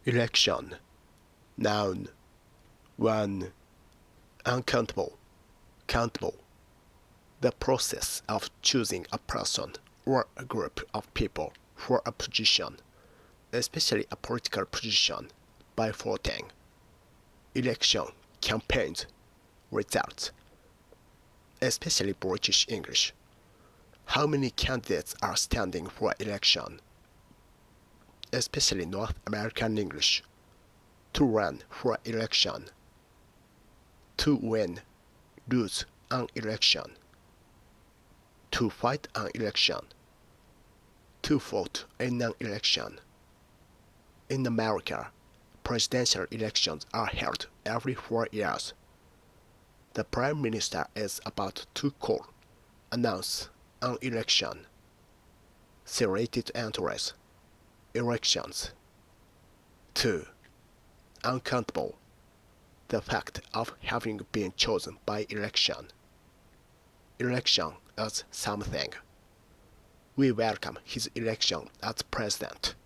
Election. Noun. 1. Uncountable. Countable. The process of choosing a person or a group of people for a position, especially a political position, by voting. Election, campaigns, results. Especially British English. How many candidates are standing for election? Especially North American English. To run for election. To win, lose an election. To fight an election. To vote in an election. In America, presidential elections are held every 4 years. The Prime Minister is about to announce an election. Related entries. Elections. 2. Uncountable. The fact of having been chosen by election. Election as something. We welcome his election as president.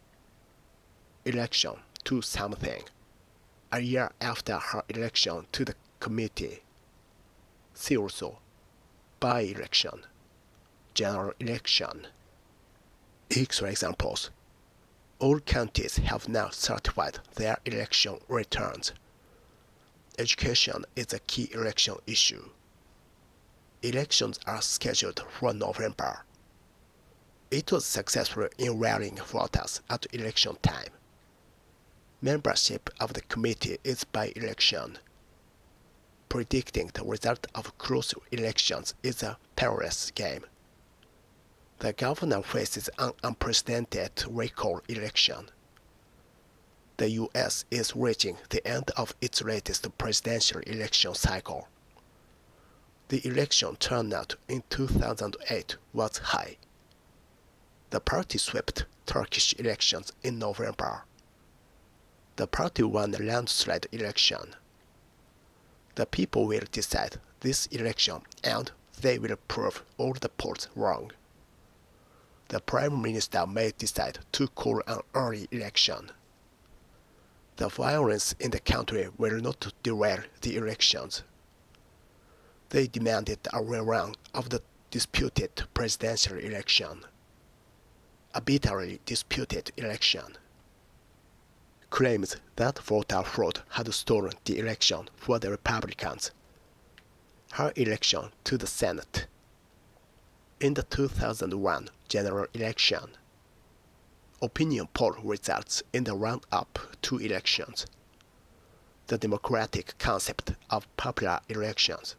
Election to something. A year after her election to the committee. See also by-election, general election. Extra examples. All counties have now certified their election returns. Education is a key election issue. Elections are scheduled for November. It was successful in rallying voters at election time. Membership of the committee is by election. Predicting the result of close elections is a perilous game. The governor faces an unprecedented recall election. The U.S. is reaching the end of its latest presidential election cycle. The election turnout in 2008 was high. The party swept Turkish elections in November. The party won a landslide election. The people will decide this election and they will prove all the polls wrong. The Prime Minister may decide to call an early election. The violence in the country will not derail the elections. They demanded a rerun of the disputed presidential election. A bitterly disputed election. Claims that voter fraud had stolen the election for the Republicans. Her election to the Senate. In the 2001 general election. Opinion poll results in the run-up to elections. The democratic concept of popular elections.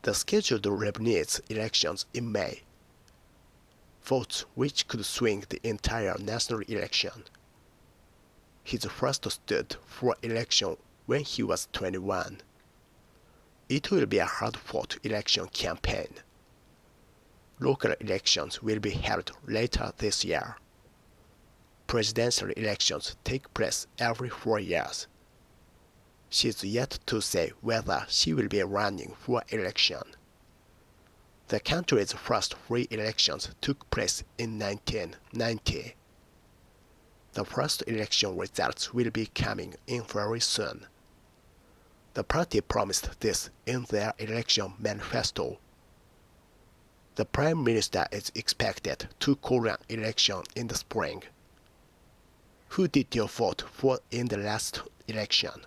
The scheduled Lebanese elections in May. Votes which could swing the entire national election. His first stood for election when he was 21. It will be a hard-fought election campaign. Local elections will be held later this year. Presidential elections take place every 4 years. She is yet to say whether she will be running for election. The country's first free elections took place in 1990. The first election results will be coming in very soon. The party promised this in their election manifesto. The Prime Minister is expected to call an election in the spring. Who did you vote for in the last election?